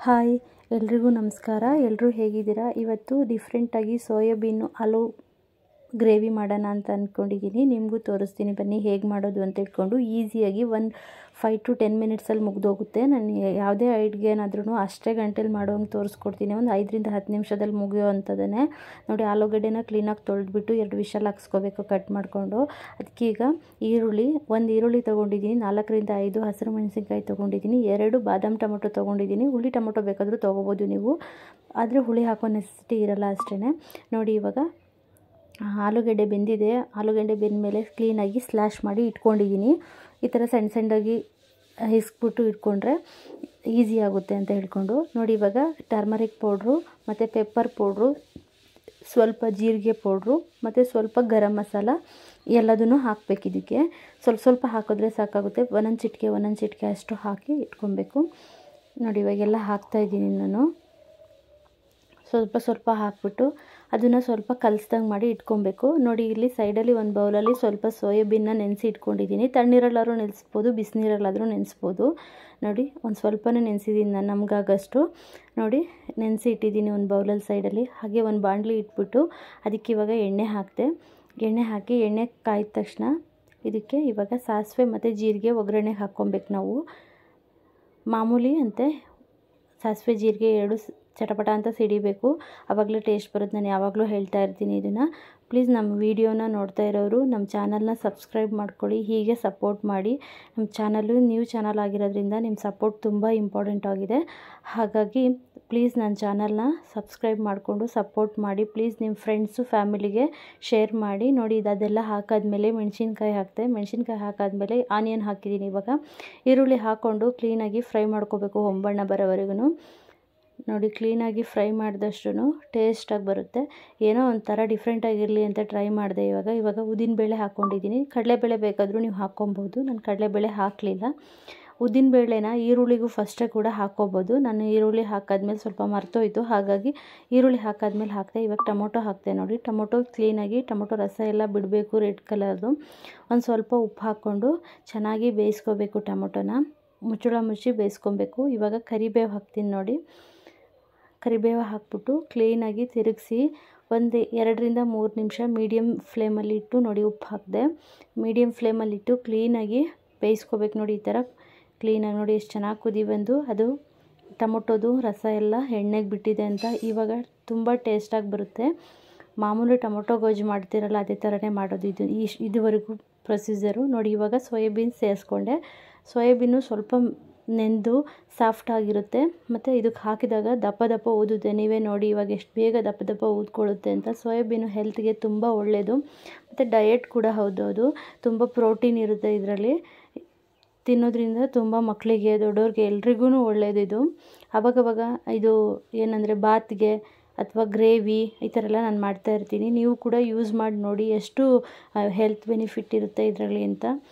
Hi ಎಲ್ರಿಗೂ ನಮಸ್ಕಾರ. ಎಲ್ಲರೂ ಹೇಗಿದ್ದೀರಾ? ಇವತ್ತು ಡಿಫ್ರೆಂಟಾಗಿ ಸೋಯಾಬೀನು ಆಲೂ ಗ್ರೇವಿ ಮಾಡೋಣ ಅಂತ ಅಂದ್ಕೊಂಡಿದ್ದೀನಿ. ನಿಮಗೂ ತೋರಿಸ್ತೀನಿ ಬನ್ನಿ ಹೇಗೆ ಮಾಡೋದು ಅಂತ ಹೇಳ್ಕೊಂಡು. ಈಸಿಯಾಗಿ 5 to 10 ಮಿನಿಟ್ಸಲ್ಲಿ ಮುಗಿದೋಗುತ್ತೆ. ನಾನು ಯಾವುದೇ ಅಡುಗೆನಾದ್ರೂ ಅಷ್ಟೇ ಗಂಟೆಲಿ ಮಾಡೋಂಗೆ ತೋರಿಸ್ಕೊಡ್ತೀನಿ. ಒಂದು 5ರಿಂದ 10 ನಿಮಿಷದಲ್ಲಿ ಮುಗಿಯೋ ಅಂಥದ್ದನ್ನೇ. ನೋಡಿ, ಆಲೂಗಡ್ಡೆನ ಕ್ಲೀನಾಗಿ ತೊಳೆದ್ಬಿಟ್ಟು 2 ವಿಷಲ್ ಹಾಕ್ಸ್ಕೋಬೇಕು ಕಟ್ ಮಾಡಿಕೊಂಡು. ಅದಕ್ಕೀಗ ಒಂದು ಈರುಳ್ಳಿ ತೊಗೊಂಡಿದ್ದೀನಿ, 4ರಿಂದ 5 ಹಸಿರು ಮೆಣಸಿನ್ಕಾಯಿ ತೊಗೊಂಡಿದ್ದೀನಿ, 2 ಬಾದಾಮ್ ಟೊಮೊಟೊ ತೊಗೊಂಡಿದ್ದೀನಿ. ಹುಳಿ ಟೊಮೊಟೊ ಬೇಕಾದರೂ ತೊಗೋಬೋದು ನೀವು, ಆದರೆ ಹುಳಿ ಹಾಕೋ ನೆಸೆಸಿಟಿ ಇರಲ್ಲ ಅಷ್ಟೇ. ನೋಡಿ, ಇವಾಗ ಆಲೂಗಡ್ಡೆ ಬೆಂದಿದೆ. ಆಲೂಗಡ್ಡೆ ಬೆಂದ ಮೇಲೆ ಕ್ಲೀನಾಗಿ ಸ್ಲ್ಯಾಶ್ ಮಾಡಿ ಇಟ್ಕೊಂಡಿದ್ದೀನಿ. ಈ ಥರ ಸಣ್ಣ ಸಣ್ಣದಾಗಿ ಹಿಸ್ಕ್ಬಿಟ್ಟು ಇಟ್ಕೊಂಡ್ರೆ ಈಸಿ ಆಗುತ್ತೆ ಅಂತ ಹೇಳ್ಕೊಂಡು. ನೋಡಿ, ಇವಾಗ ಟರ್ಮರಿಕ್ ಪೌಡ್ರು ಮತ್ತು ಪೆಪ್ಪರ್ ಪೌಡ್ರು, ಸ್ವಲ್ಪ ಜೀರಿಗೆ ಪೌಡ್ರು ಮತ್ತು ಸ್ವಲ್ಪ ಗರಂ ಮಸಾಲ ಎಲ್ಲದನ್ನು ಹಾಕಬೇಕು. ಇದಕ್ಕೆ ಸ್ವಲ್ಪ ಹಾಕಿದ್ರೆ ಸಾಕಾಗುತ್ತೆ. ಒಂದೊಂದು ಚಿಟಿಕೆ ಅಷ್ಟು ಹಾಕಿ ಇಟ್ಕೊಬೇಕು. ನೋಡಿ, ಇವಾಗೆಲ್ಲ ಹಾಕ್ತಾಯಿದ್ದೀನಿ ನಾನು. ಸ್ವಲ್ಪ ಹಾಕ್ಬಿಟ್ಟು ಅದನ್ನು ಸ್ವಲ್ಪ ಕಲಸ್ದಂಗೆ ಮಾಡಿ ಇಟ್ಕೊಬೇಕು. ನೋಡಿ, ಇಲ್ಲಿ ಸೈಡಲ್ಲಿ ಒಂದು ಬೌಲಲ್ಲಿ ಸ್ವಲ್ಪ ಸೋಯಾಬೀನ್ನ ನೆನೆಸಿ ಇಟ್ಕೊಂಡಿದ್ದೀನಿ. ತಣ್ಣೀರಲ್ಲಾದ್ರೂ ನೆನೆಸ್ಬೋದು, ಬಿಸಿನೀರಲ್ಲಾದರೂ ನೆನೆಸ್ಬೋದು. ನೋಡಿ, ಒಂದು ಸ್ವಲ್ಪನೇ ನೆನೆಸಿದ್ದೀನಿ ನಾನು, ನಮಗಾಗಷ್ಟು. ನೋಡಿ, ನೆನೆಸಿ ಇಟ್ಟಿದ್ದೀನಿ ಒಂದು ಬೌಲಲ್ಲಿ ಸೈಡಲ್ಲಿ. ಹಾಗೆ ಒಂದು ಬಾಣಲಿ ಇಟ್ಬಿಟ್ಟು ಅದಕ್ಕೆ ಇವಾಗ ಎಣ್ಣೆ ಹಾಕಿದೆ. ಎಣ್ಣೆ ಹಾಕಿ ಎಣ್ಣೆ ಕಾಯ್ದ ತಕ್ಷಣ ಇದಕ್ಕೆ ಇವಾಗ ಸಾಸಿವೆ ಮತ್ತು ಜೀರಿಗೆ ಒಗ್ಗರಣೆಗೆ ಹಾಕ್ಕೊಬೇಕು ನಾವು. ಮಾಮೂಲಿ ಅಂತೆ ಸಾಸಿವೆ ಜೀರಿಗೆ 2 ಚಟಪಟ ಅಂತ ಸಿಡಿಬೇಕು, ಆವಾಗಲೇ ಟೇಸ್ಟ್ ಬರುತ್ತೆ. ನಾನು ಯಾವಾಗಲೂ ಹೇಳ್ತಾ ಇರ್ತೀನಿ ಇದನ್ನು. ಪ್ಲೀಸ್ ನಮ್ಮ ವೀಡಿಯೋನ ನೋಡ್ತಾ ಇರೋರು ನಮ್ಮ ಚಾನಲ್ನ ಸಬ್ಸ್ಕ್ರೈಬ್ ಮಾಡ್ಕೊಳ್ಳಿ, ಹೀಗೆ ಸಪೋರ್ಟ್ ಮಾಡಿ. ನಮ್ಮ ಚಾನಲ್ಲು ನ್ಯೂ ಚಾನಲ್ ಆಗಿರೋದ್ರಿಂದ ನಿಮ್ಮ ಸಪೋರ್ಟ್ ತುಂಬ ಇಂಪಾರ್ಟೆಂಟ್ ಆಗಿದೆ. ಹಾಗಾಗಿ ಪ್ಲೀಸ್ ನನ್ನ ಚಾನಲ್ನ ಸಬ್ಸ್ಕ್ರೈಬ್ ಮಾಡಿಕೊಂಡು ಸಪೋರ್ಟ್ ಮಾಡಿ. ಪ್ಲೀಸ್ ನಿಮ್ಮ ಫ್ರೆಂಡ್ಸು ಫ್ಯಾಮಿಲಿಗೆ ಶೇರ್ ಮಾಡಿ. ನೋಡಿ, ಅದೆಲ್ಲ ಹಾಕಾದ್ಮೇಲೆ ಮೆಣಸಿನ್ಕಾಯಿ ಹಾಕಿದೆ. ಮೆಣಸಿನ್ಕಾಯಿ ಹಾಕಾದ್ಮೇಲೆ ಆನಿಯನ್ ಹಾಕಿದ್ದೀನಿ. ಇವಾಗ ಈರುಳ್ಳಿ ಹಾಕ್ಕೊಂಡು ಕ್ಲೀನಾಗಿ ಫ್ರೈ ಮಾಡ್ಕೋಬೇಕು, ಹೊಂಬಣ್ಣ ಬರೋವರೆಗೂ. ನೋಡಿ, ಕ್ಲೀನಾಗಿ ಫ್ರೈ ಮಾಡಿದಷ್ಟು ಟೇಸ್ಟಾಗಿ ಬರುತ್ತೆ. ಏನೋ ಒಂಥರ ಡಿಫ್ರೆಂಟಾಗಿರಲಿ ಅಂತ ಟ್ರೈ ಮಾಡಿದೆ. ಇವಾಗ ಉದ್ದಿನಬೇಳೆ ಹಾಕ್ಕೊಂಡಿದ್ದೀನಿ. ಕಡಲೆಬೇಳೆ ಬೇಕಾದರೂ ನೀವು ಹಾಕ್ಕೊಬೋದು. ನಾನು ಕಡಲೆಬೇಳೆ ಹಾಕಲಿಲ್ಲ. ಉದ್ದಿನಬೇಳೆನ ಈರುಳ್ಳಿಗೂ ಫಸ್ಟೇ ಕೂಡ ಹಾಕ್ಕೋಬೋದು. ನಾನು ಈರುಳ್ಳಿ ಹಾಕಾದ್ಮೇಲೆ ಸ್ವಲ್ಪ ಮರ್ತೋಯ್ತು, ಹಾಗಾಗಿ ಈರುಳ್ಳಿ ಹಾಕಾದ್ಮೇಲೆ ಹಾಕಿದೆ. ಇವಾಗ ಟೊಮೊಟೊ ಹಾಕಿದೆ. ನೋಡಿ, ಟೊಮೊಟೊ ಕ್ಲೀನಾಗಿ ಟೊಮೊಟೊ ರಸ ಎಲ್ಲ ಬಿಡಬೇಕು, ರೆಡ್ ಕಲರ್ದು. ಒಂದು ಸ್ವಲ್ಪ ಉಪ್ಪು ಹಾಕ್ಕೊಂಡು ಚೆನ್ನಾಗಿ ಬೇಯಿಸ್ಕೋಬೇಕು. ಟೊಮೊಟೊನ ಮುಚ್ಚಳ ಮುಚ್ಚಿ ಬೇಯಿಸ್ಕೊಬೇಕು. ಇವಾಗ ಕರಿಬೇವು ಹಾಕ್ತೀನಿ. ನೋಡಿ, ಕರಿಬೇವು ಹಾಕ್ಬಿಟ್ಟು ಕ್ಲೀನಾಗಿ ತಿರುಗಿಸಿ ಒಂದು 2ರಿಂದ 3 ನಿಮಿಷ ಮೀಡಿಯಮ್ ಫ್ಲೇಮಲ್ಲಿ ಇಟ್ಟು, ನೋಡಿ ಉಪ್ಪು ಹಾಕಿದೆ, ಮೀಡಿಯಮ್ ಫ್ಲೇಮಲ್ಲಿಟ್ಟು ಕ್ಲೀನಾಗಿ ಬೇಯಿಸ್ಕೋಬೇಕು. ನೋಡಿ, ಈ ಥರ ಕ್ಲೀನಾಗಿ. ನೋಡಿ ಎಷ್ಟು ಚೆನ್ನಾಗಿ ಕುದಿ ಬಂದು ಅದು ಟೊಮೊಟೊದು ರಸ ಎಲ್ಲ ಎಣ್ಣೆಗೆ ಬಿಟ್ಟಿದೆ ಅಂತ. ಇವಾಗ ತುಂಬ ಟೇಸ್ಟಾಗಿ ಬರುತ್ತೆ. ಮಾಮೂಲಿ ಟೊಮೊಟೊ ಗೊಜ್ಜು ಮಾಡ್ತಿರಲ್ಲ ಅದೇ ಥರನೇ ಮಾಡೋದು ಇದುವರೆಗೂ ಪ್ರೊಸೀಜರು. ನೋಡಿ, ಇವಾಗ ಸೋಯಾಬೀನ್ ಸೇರಿಸ್ಕೊಂಡೆ. ಸೋಯಾಬೀನು ಸ್ವಲ್ಪ ನೆಂದು ಸಾಫ್ಟಾಗಿರುತ್ತೆ ಮತ್ತು ಇದಕ್ಕೆ ಹಾಕಿದಾಗ ದಪ್ಪ ಊದುತ್ತೆ. ನೀವೇ ನೋಡಿ ಇವಾಗ ಎಷ್ಟು ಬೇಗ ದಪ್ಪ ಊದ್ಕೊಳ್ಳುತ್ತೆ ಅಂತ. ಸೋಯಾಬೀನು ಹೆಲ್ತ್ಗೆ ತುಂಬ ಒಳ್ಳೆಯದು ಮತ್ತು ಡಯಟ್ ಕೂಡ ಹೌದು. ಅದು ತುಂಬ ಪ್ರೋಟೀನ್ ಇರುತ್ತೆ ಇದರಲ್ಲಿ. ತಿನ್ನೋದ್ರಿಂದ ತುಂಬ ಮಕ್ಕಳಿಗೆ, ದೊಡ್ಡವ್ರಿಗೆ ಎಲ್ರಿಗೂ ಒಳ್ಳೆಯದು ಇದು. ಆವಾಗವಾಗ ಇದು ಏನಂದರೆ ಬಾತ್ಗೆ ಅಥವಾ ಗ್ರೇವಿ ಈ ಥರ ಎಲ್ಲ ನಾನು ಮಾಡ್ತಾಯಿರ್ತೀನಿ. ನೀವು ಕೂಡ ಯೂಸ್ ಮಾಡಿ ನೋಡಿ ಎಷ್ಟು ಹೆಲ್ತ್ ಬೆನಿಫಿಟ್ ಇರುತ್ತೆ ಇದರಲ್ಲಿ ಅಂತ.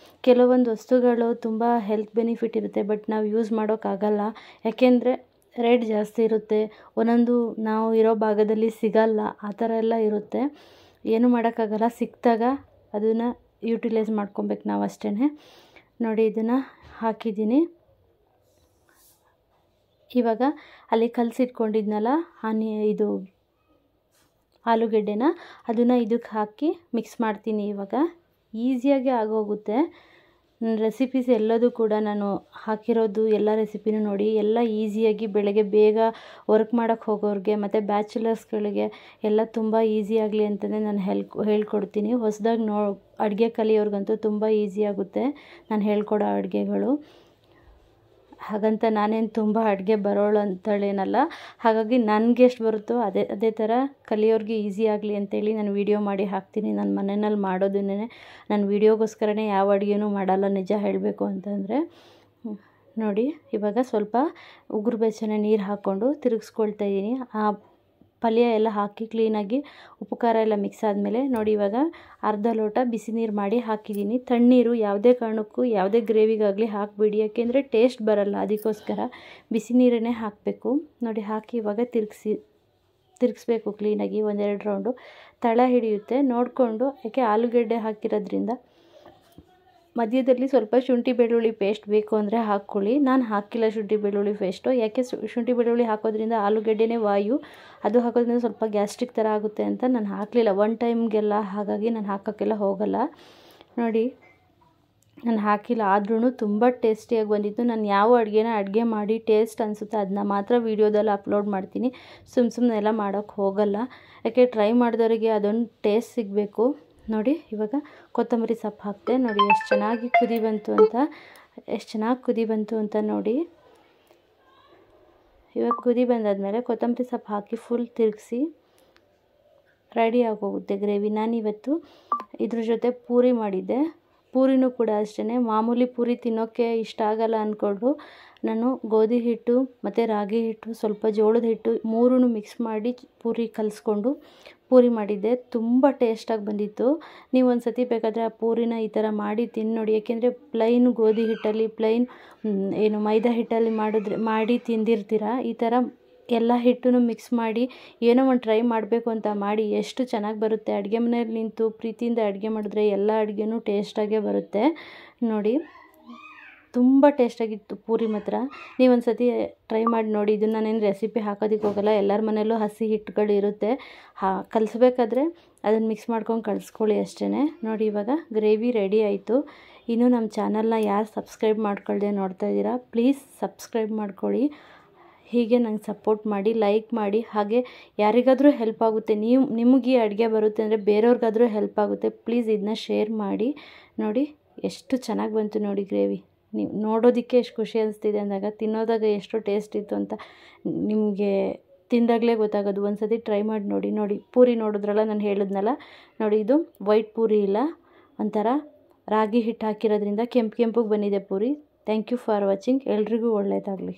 ಕೆಲವೊಂದು ವಸ್ತುಗಳು ತುಂಬ ಹೆಲ್ತ್ ಬೆನಿಫಿಟ್ ಇರುತ್ತೆ, ಬಟ್ ನಾವು ಯೂಸ್ ಮಾಡೋಕ್ಕಾಗಲ್ಲ. ಯಾಕೆಂದರೆ ರೇಟ್ ಜಾಸ್ತಿ ಇರುತ್ತೆ, ಒಂದೊಂದು ನಾವು ಇರೋ ಭಾಗದಲ್ಲಿ ಸಿಗಲ್ಲ, ಆ ಥರ ಎಲ್ಲ ಇರುತ್ತೆ. ಏನು ಮಾಡೋಕ್ಕಾಗಲ್ಲ, ಸಿಕ್ಕಿದಾಗ ಅದನ್ನು ಯೂಟಿಲೈಸ್ ಮಾಡ್ಕೊಬೇಕು ನಾವು ಅಷ್ಟೇ. ನೋಡಿ, ಇದನ್ನು ಹಾಕಿದ್ದೀನಿ. ಇವಾಗ ಅಲ್ಲಿ ಕಲಸಿಟ್ಕೊಂಡಿದ್ನಲ್ಲ ಇದು ಆಲೂಗಡ್ಡೆನ, ಅದನ್ನು ಇದಕ್ಕೆ ಹಾಕಿ ಮಿಕ್ಸ್ ಮಾಡ್ತೀನಿ. ಇವಾಗ ಈಸಿಯಾಗಿ ಆಗೋಗುತ್ತೆ. ನನ್ನ ರೆಸಿಪೀಸ್ ಎಲ್ಲದೂ ಕೂಡ ನಾನು ಹಾಕಿರೋದು ಎಲ್ಲ ರೆಸಿಪಿನೂ ನೋಡಿ, ಎಲ್ಲ ಈಸಿಯಾಗಿ ಬೆಳಗ್ಗೆ ಬೇಗ ವರ್ಕ್ ಮಾಡೋಕ್ಕೆ ಹೋಗೋರಿಗೆ ಮತ್ತು ಬ್ಯಾಚುಲರ್ಸ್ಗಳಿಗೆ ಎಲ್ಲ ತುಂಬ ಈಸಿ ಆಗಲಿ ಅಂತಲೇ ನಾನು ಹೇಳ್ಕೊಡ್ತೀನಿ. ಹೊಸದಾಗಿ ಅಡುಗೆ ಕಲಿಯೋರ್ಗಂತೂ ತುಂಬ ಈಸಿ ಆಗುತ್ತೆ ನಾನು ಹೇಳ್ಕೊಡೋ ಅಡುಗೆಗಳು. ಹಾಗಂತ ನಾನೇನು ತುಂಬ ಅಡುಗೆ ಬರೋಳು ಅಂತೇಳೇನಲ್ಲ. ಹಾಗಾಗಿ ನನಗೆ ಎಷ್ಟು ಬರುತ್ತೋ ಅದೇ ಥರ ಕಲಿಯೋರಿಗೆ ಈಸಿ ಆಗಲಿ ಅಂತೇಳಿ ನಾನು ವೀಡಿಯೋ ಮಾಡಿ ಹಾಕ್ತೀನಿ. ನನ್ನ ಮನೆಯಲ್ಲಿ ಮಾಡೋದನ್ನೇ ನಾನು ವೀಡಿಯೋಗೋಸ್ಕರನೇ ಯಾವ ಅಡುಗೆನೂ ಮಾಡಲ್ಲ, ನಿಜ ಹೇಳಬೇಕು ಅಂತಂದರೆ. ನೋಡಿ, ಇವಾಗ ಸ್ವಲ್ಪ ಉಗುರು ಬೆಚ್ಚನೆ ನೀರು ಹಾಕ್ಕೊಂಡು ತಿರುಗಿಸ್ಕೊಳ್ತಾ ಇದ್ದೀನಿ. ಆ ಪಲ್ಯ ಎಲ್ಲ ಹಾಕಿ ಕ್ಲೀನಾಗಿ ಉಪ್ಪು ಖಾರ ಎಲ್ಲ ಮಿಕ್ಸ್ ಆದಮೇಲೆ ನೋಡಿ, ಇವಾಗ ಅರ್ಧ ಲೋಟ ಬಿಸಿ ನೀರು ಮಾಡಿ ಹಾಕಿದ್ದೀನಿ. ತಣ್ಣೀರು ಯಾವುದೇ ಕಾರಣಕ್ಕೂ ಯಾವುದೇ ಗ್ರೇವಿಗಾಗಲಿ ಹಾಕಬೇಡಿ, ಯಾಕೆಂದರೆ ಟೇಸ್ಟ್ ಬರಲ್ಲ. ಅದಕ್ಕೋಸ್ಕರ ಬಿಸಿ ನೀರನ್ನೇ ಹಾಕಬೇಕು. ನೋಡಿ, ಹಾಕಿ ಇವಾಗ ತಿರುಗಿಸ್ಬೇಕು ಕ್ಲೀನಾಗಿ 1-2 ರೌಂಡು. ತಳ ಹಿಡಿಯುತ್ತೆ ನೋಡಿಕೊಂಡು, ಯಾಕೆ ಆಲೂಗಡ್ಡೆ ಹಾಕಿರೋದ್ರಿಂದ ಮಧ್ಯದಲ್ಲಿ ಸ್ವಲ್ಪ ಶುಂಠಿ ಬೆಳ್ಳುಳ್ಳಿ ಪೇಸ್ಟ್ ಬೇಕು ಅಂದರೆ ಹಾಕ್ಕೊಳ್ಳಿ. ನಾನು ಹಾಕಿಲ್ಲ ಶುಂಠಿ ಬೆಳ್ಳುಳ್ಳಿ ಪೇಸ್ಟು. ಯಾಕೆ ಶುಂಠಿ ಬೆಳ್ಳುಳ್ಳಿ ಹಾಕೋದ್ರಿಂದ ಆಲೂಗಡ್ಡೆನೇ ವಾಯು, ಅದು ಹಾಕೋದ್ರಿಂದ ಸ್ವಲ್ಪ ಗ್ಯಾಸ್ಟ್ರಿಕ್ ಥರ ಆಗುತ್ತೆ ಅಂತ ನಾನು ಹಾಕಲಿಲ್ಲ ಒನ್ ಟೈಮ್ಗೆಲ್ಲ. ಹಾಗಾಗಿ ನಾನು ಹಾಕೋಕ್ಕೆಲ್ಲ ಹೋಗಲ್ಲ. ನೋಡಿ ನಾನು ಹಾಕಿಲ್ಲ, ಆದ್ರೂ ತುಂಬ ಟೇಸ್ಟಿಯಾಗಿ ಬಂದಿತ್ತು. ನಾನು ಯಾವ ಅಡುಗೆ ಮಾಡಿ ಟೇಸ್ಟ್ ಅನಿಸುತ್ತೆ ಅದನ್ನ ಮಾತ್ರ ವೀಡಿಯೋದಲ್ಲಿ ಅಪ್ಲೋಡ್ ಮಾಡ್ತೀನಿ. ಸುಮ್ಮನೆ ಎಲ್ಲ ಮಾಡೋಕ್ಕೆ ಹೋಗಲ್ಲ. ಯಾಕೆ ಟ್ರೈ ಮಾಡಿದವರಿಗೆ ಅದೊಂದು ಟೇಸ್ಟ್ ಸಿಗಬೇಕು. ನೋಡಿ ಇವಾಗ ಕೊತ್ತಂಬರಿ ಸೊಪ್ಪು ಹಾಕಿದೆ. ನೋಡಿ ಎಷ್ಟು ಚೆನ್ನಾಗಿ ಕುದಿ ಬಂತು ಅಂತ ನೋಡಿ. ಇವಾಗ ಕುದಿ ಬಂದಾದಮೇಲೆ ಕೊತ್ತಂಬರಿ ಸೊಪ್ಪು ಹಾಕಿ ಫುಲ್ ತಿರುಗಿಸಿ ರೆಡಿ ಆಗೋಗುತ್ತೆ ಗ್ರೇವಿ. ನಾನಿವತ್ತು ಇದ್ರ ಜೊತೆ ಪೂರಿ ಮಾಡಿದ್ದೆ. ಪೂರಿನೂ ಕೂಡ ಅಷ್ಟೇ, ಮಾಮೂಲಿ ಪೂರಿ ತಿನ್ನೋಕ್ಕೆ ಇಷ್ಟ ಆಗಲ್ಲ ಅಂದ್ಕೊಂಡು ನಾನು ಗೋಧಿ ಹಿಟ್ಟು ಮತ್ತು ರಾಗಿ ಹಿಟ್ಟು, ಸ್ವಲ್ಪ ಜೋಳದ ಹಿಟ್ಟು ಮೂರೂ ಮಿಕ್ಸ್ ಮಾಡಿ ಪೂರಿ ಕಲಿಸ್ಕೊಂಡು ಪೂರಿ ಮಾಡಿದ್ದೆ. ತುಂಬ ಟೇಸ್ಟಾಗಿ ಬಂದಿತ್ತು. ನೀವು ಒಂದು ಸತಿ ಬೇಕಾದರೆ ಆ ಪೂರಿನ ಈ ಥರ ಮಾಡಿ ತಿಂದು ನೋಡಿ. ಯಾಕೆಂದರೆ ಪ್ಲೈನ್ ಗೋಧಿ ಹಿಟ್ಟಲ್ಲಿ ಮೈದಾ ಹಿಟ್ಟಲ್ಲಿ ಮಾಡಿ ತಿಂದಿರ್ತೀರ. ಈ ಥರ ಎಲ್ಲ ಹಿಟ್ಟನ್ನು ಮಿಕ್ಸ್ ಮಾಡಿ ಏನೋ ಒಂದು ಟ್ರೈ ಮಾಡಬೇಕು ಅಂತ ಮಾಡಿ ಎಷ್ಟು ಚೆನ್ನಾಗಿ ಬರುತ್ತೆ. ಅಡುಗೆ ಮನೆಯಲ್ಲಿ ನಿಂತು ಪ್ರೀತಿಯಿಂದ ಅಡುಗೆ ಮಾಡಿದ್ರೆ ಎಲ್ಲ ಅಡುಗೆನೂ ಟೇಸ್ಟಾಗೇ ಬರುತ್ತೆ. ನೋಡಿ ತುಂಬ ಟೇಸ್ಟಾಗಿತ್ತು ಪೂರಿ ಮಾತ್ರ. ನೀವೊಂದು ಸತಿ ಟ್ರೈ ಮಾಡಿ ನೋಡಿ. ಇದನ್ನು ನಾನೇನು ರೆಸಿಪಿ ಹಾಕೋದಕ್ಕೆ ಹೋಗಲ್ಲ, ಎಲ್ಲರ ಮನೆಯಲ್ಲೂ ಹಸಿ ಹಿಟ್ಟುಗಳು ಇರುತ್ತೆ. ಕಲಿಸ್ಬೇಕಾದ್ರೆ ಅದನ್ನು ಮಿಕ್ಸ್ ಮಾಡ್ಕೊಂಡು ಕಲಿಸ್ಕೊಳ್ಳಿ ಅಷ್ಟೇ. ನೋಡಿ ಇವಾಗ ಗ್ರೇವಿ ರೆಡಿ ಆಯಿತು. ಇನ್ನೂ ನಮ್ಮ ಚಾನಲ್ನ ಯಾರು ಸಬ್ಸ್ಕ್ರೈಬ್ ಮಾಡ್ಕೊಳ್ದೆ ನೋಡ್ತಾ ಇದ್ದೀರಾ, ಪ್ಲೀಸ್ ಸಬ್ಸ್ಕ್ರೈಬ್ ಮಾಡ್ಕೊಳ್ಳಿ. ಹೀಗೆ ನಂಗೆ ಸಪೋರ್ಟ್ ಮಾಡಿ, ಲೈಕ್ ಮಾಡಿ. ಹಾಗೆ ಯಾರಿಗಾದರೂ ಹೆಲ್ಪ್ ಆಗುತ್ತೆ, ನಿಮಗೆ ಅಡುಗೆ ಬರುತ್ತೆ ಅಂದರೆ ಬೇರೆಯವ್ರಿಗಾದರೂ ಹೆಲ್ಪ್ ಆಗುತ್ತೆ. ಪ್ಲೀಸ್ ಇದನ್ನ ಶೇರ್ ಮಾಡಿ. ನೋಡಿ ಎಷ್ಟು ಚೆನ್ನಾಗಿ ಬಂತು ನೋಡಿ ಗ್ರೇವಿ. ನೀವು ನೋಡೋದಕ್ಕೆ ಎಷ್ಟು ಖುಷಿ ಅನಿಸ್ತಿದೆ ಅಂದಾಗ ತಿನ್ನೋದಾಗ ಎಷ್ಟು ಟೇಸ್ಟ್ ಇತ್ತು ಅಂತ ನಿಮಗೆ ತಿಂದಾಗಲೇ ಗೊತ್ತಾಗೋದು. ಒಂದು ಸತಿ ಟ್ರೈ ಮಾಡಿ ನೋಡಿ. ನೋಡಿ ಪೂರಿ ನೋಡಿದ್ರಲ್ಲ, ನಾನು ಹೇಳಿದ್ನಲ್ಲ ನೋಡಿ, ಇದು ವೈಟ್ ಪೂರಿ ಇಲ್ಲ, ಒಂಥರ ರಾಗಿ ಹಿಟ್ಟು ಹಾಕಿರೋದ್ರಿಂದ ಕೆಂಪು ಕೆಂಪಗೆ ಬಂದಿದೆ puri. Thank you for watching. ಎಲ್ರಿಗೂ ಒಳ್ಳೆಯದಾಗಲಿ.